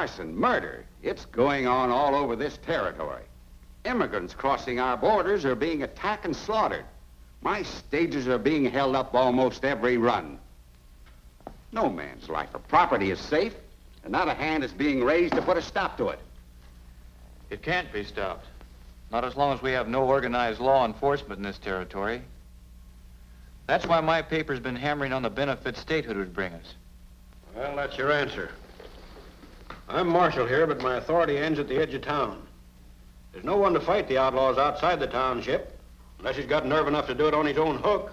arson, murder. It's going on all over this territory. Immigrants crossing our borders are being attacked and slaughtered. My stages are being held up almost every run. No man's life or property is safe, and not a hand is being raised to put a stop to it. It can't be stopped. Not as long as we have no organized law enforcement in this territory. That's why my paper's been hammering on the benefit statehood would bring us. Well, that's your answer. I'm marshal here, but my authority ends at the edge of town. There's no one to fight the outlaws outside the township, unless he's got nerve enough to do it on his own hook,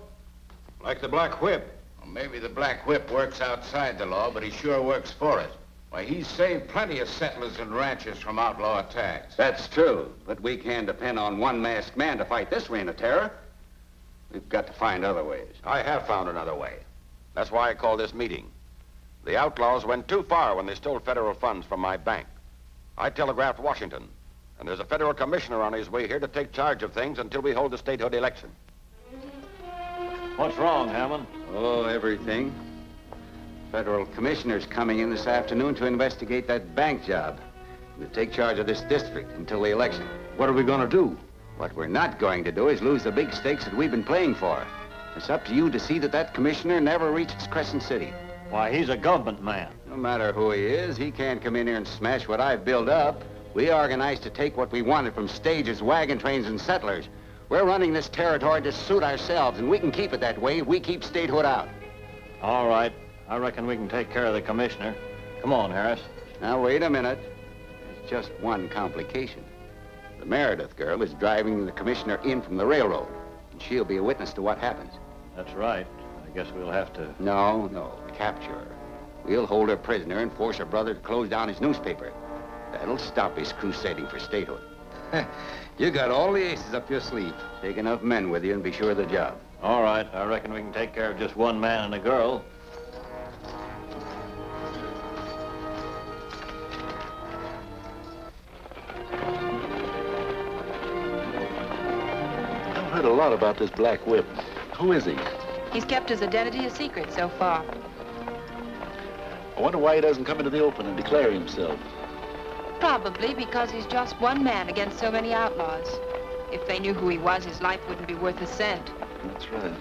like the Black Whip. Well, maybe the Black Whip works outside the law, but he sure works for it. Why, he's saved plenty of settlers and ranchers from outlaw attacks. That's true, but we can't depend on one masked man to fight this reign of terror. We've got to find other ways. I have found another way. That's why I called this meeting. The outlaws went too far when they stole federal funds from my bank. I telegraphed Washington, and there's a federal commissioner on his way here to take charge of things until we hold the statehood election. What's wrong, Hammond? Oh, everything. Federal commissioner's coming in this afternoon to investigate that bank job and to take charge of this district until the election. What are we going to do? What we're not going to do is lose the big stakes that we've been playing for. It's up to you to see that that commissioner never reaches Crescent City. Why, he's a government man. No matter who he is, he can't come in here and smash what I've built up. We organized to take what we wanted from stages, wagon trains, and settlers. We're running this territory to suit ourselves, and we can keep it that way if we keep statehood out. All right. I reckon we can take care of the commissioner. Come on, Harris. Now, wait a minute. There's just one complication. The Meredith girl is driving the commissioner in from the railroad, and she'll be a witness to what happens. That's right. I guess we'll have to... No. Capture her. We'll hold her prisoner and force her brother to close down his newspaper. That'll stop his crusading for statehood. You got all the aces up your sleeve. Take enough men with you and be sure of the job. All right. I reckon we can take care of just one man and a girl. I've heard a lot about this Black Whip. Who is he? He's kept his identity a secret so far. I wonder why he doesn't come into the open and declare himself. Probably because he's just one man against so many outlaws. If they knew who he was, his life wouldn't be worth a cent. That's right.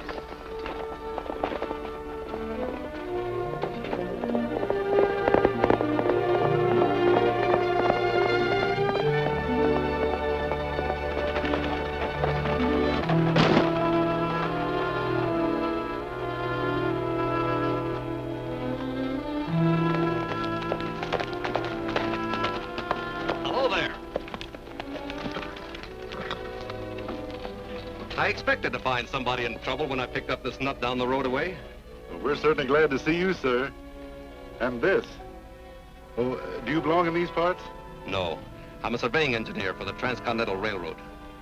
I expected to find somebody in trouble when I picked up this nut down the road away. Well, we're certainly glad to see you, sir. And this. Oh, do you belong in these parts? No, I'm a surveying engineer for the Transcontinental Railroad.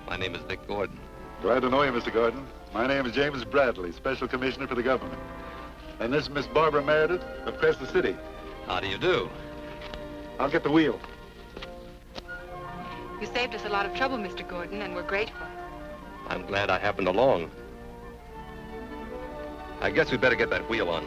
My name is Dick Gordon. Glad to know you, Mr. Gordon. My name is James Bradley, Special Commissioner for the government. And this is Miss Barbara Meredith of Crescent City. How do you do? I'll get the wheel. You saved us a lot of trouble, Mr. Gordon, and we're grateful. I'm glad I happened along. I guess we'd better get that wheel on.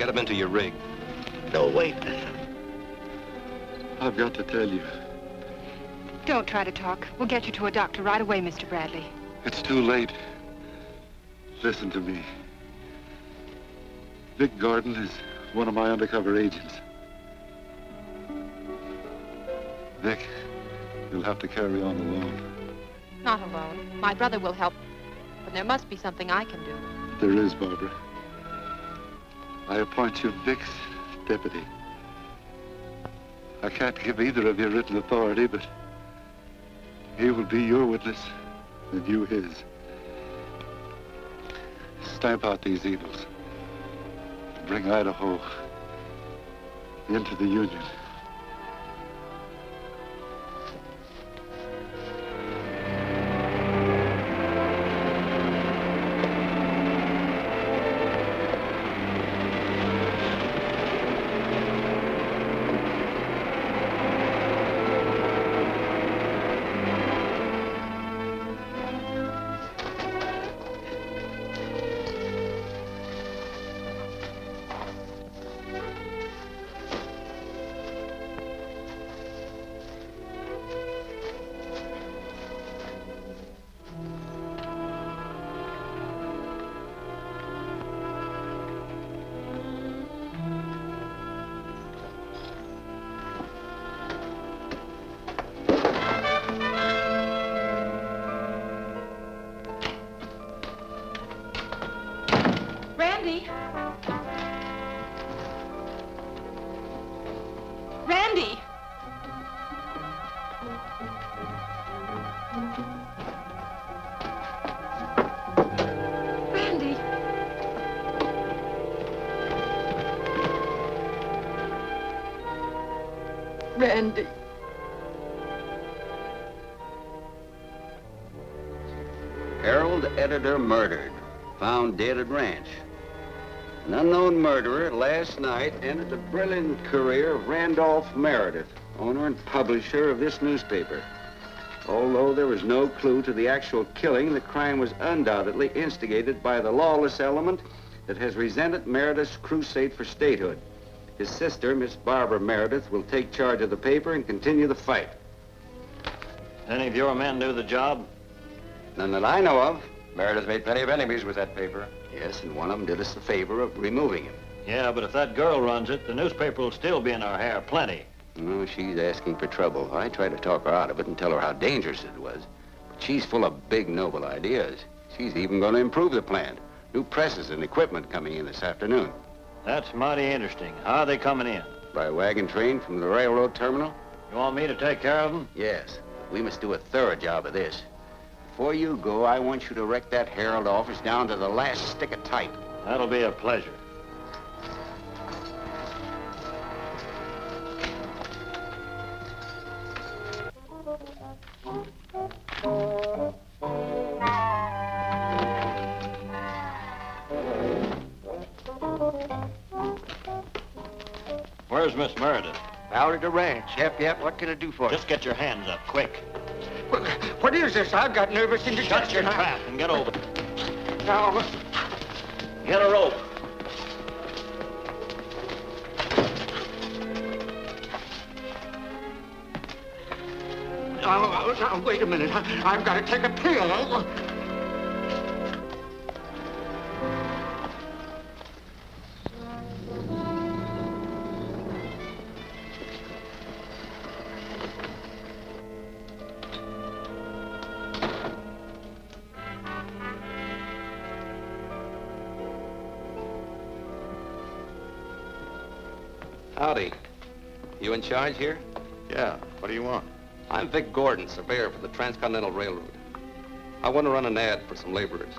get him into your rig. No, wait. I've got to tell you. Don't try to talk. We'll get you to a doctor right away, Mr. Bradley. It's too late. Listen to me. Vic Gordon is one of my undercover agents. Vic, you'll have to carry on alone. Not alone. My brother will help. But there must be something I can do. There is, Barbara. I appoint you Vic's deputy. I can't give either of you written authority, but he will be your witness and you his. Stamp out these evils. Bring Idaho into the Union. Randy! Randy! Randy! Randy! Herald editor murdered. Found dead at ranch. An unknown murderer last night ended the brilliant career of Randolph Meredith, owner and publisher of this newspaper. Although there was no clue to the actual killing, the crime was undoubtedly instigated by the lawless element that has resented Meredith's crusade for statehood. His sister, Miss Barbara Meredith, will take charge of the paper and continue the fight. Any of your men do the job? None that I know of. Meredith made plenty of enemies with that paper. Yes, and one of them did us the favor of removing him. Yeah, but if that girl runs it, the newspaper will still be in our hair plenty. No, she's asking for trouble. I tried to talk her out of it and tell her how dangerous it was. But she's full of big, noble ideas. She's even going to improve the plant. New presses and equipment coming in this afternoon. That's mighty interesting. How are they coming in? By wagon train from the railroad terminal? You want me to take care of them? Yes. We must do a thorough job of this. Before you go, I want you to wreck that Herald office down to the last stick of type. That'll be a pleasure. Where's Miss Meredith? Out at the ranch. Yep. What can I do for you? Just get your hands up, quick. What is this? I've got nervous indigestion. Shut your trap and get over. Now, Get a rope. now, wait a minute. I've got to take a pill. Howdy. You in charge here? Yeah, what do you want? I'm Vic Gordon, surveyor for the Transcontinental Railroad. I want to run an ad for some laborers.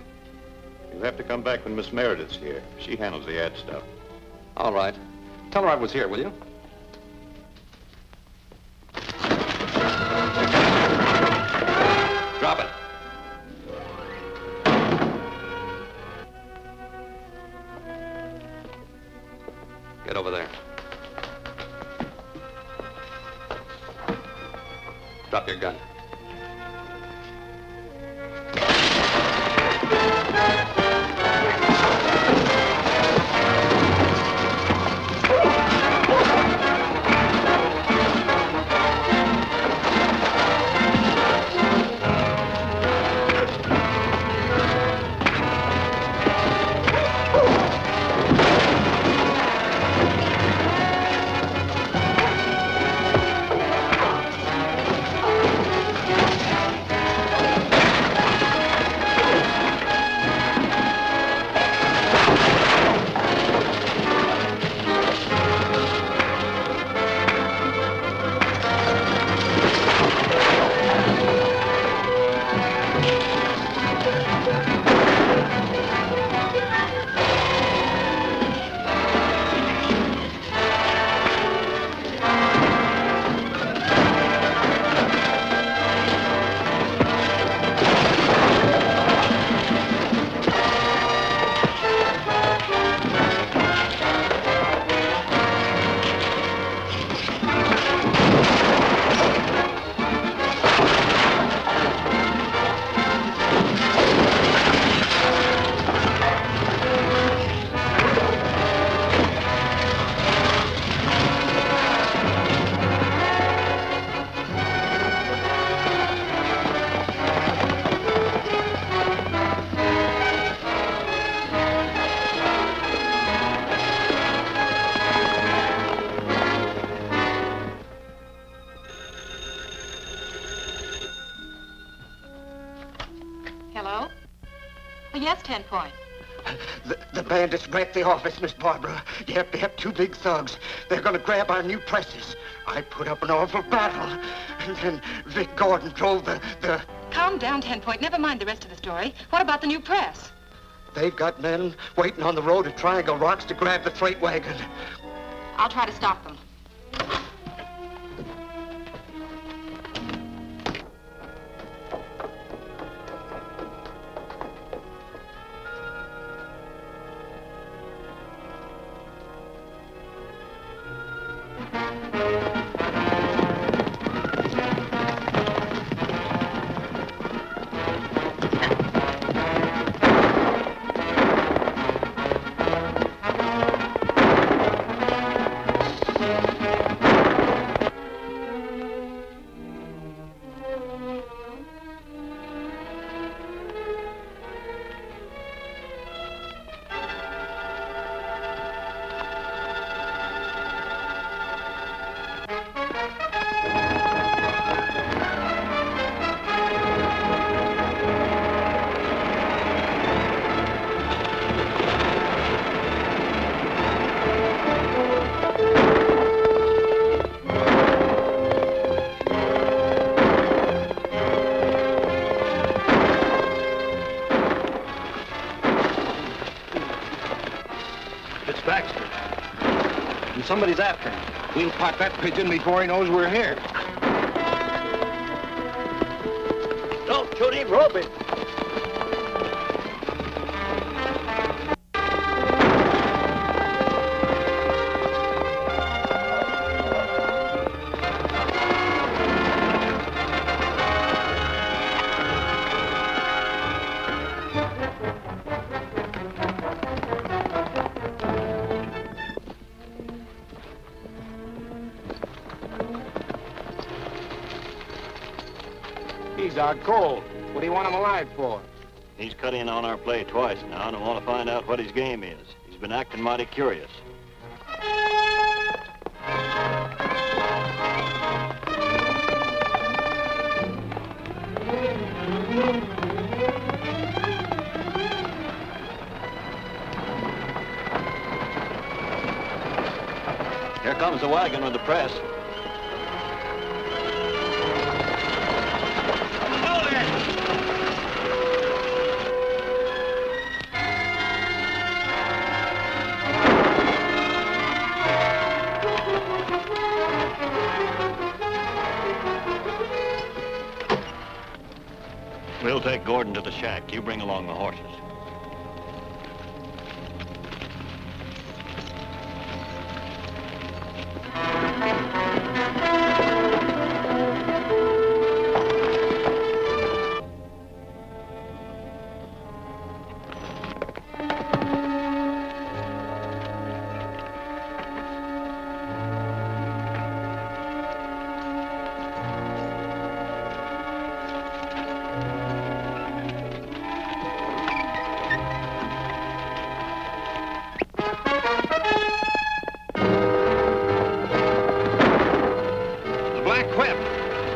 You'll have to come back when Miss Meredith's here. She handles the ad stuff. All right. Tell her I was here, will you? Drop it. Get over there. Drop your gun. yes, 10 Point. The bandits wrecked the office, Miss Barbara. Yep, two big thugs. They're gonna grab our new presses. I put up an awful battle. And then Vic Gordon drove the... Calm down, 10 Point. Never mind the rest of the story. What about the new press? They've got men waiting on the road at Triangle Rocks to grab the freight wagon. I'll try to stop them. Somebody's after him. We'll pot that pigeon before he knows we're here. Don't shoot him, rope him. He's out cold. What do you want him alive for? He's cut in on our play twice now, and I want to find out what his game is. He's been acting mighty curious. Here comes the wagon with the press. We'll take Gordon to the shack. You bring along the horses.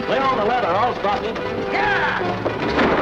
Lay on the leather, I'll stop him. Yeah!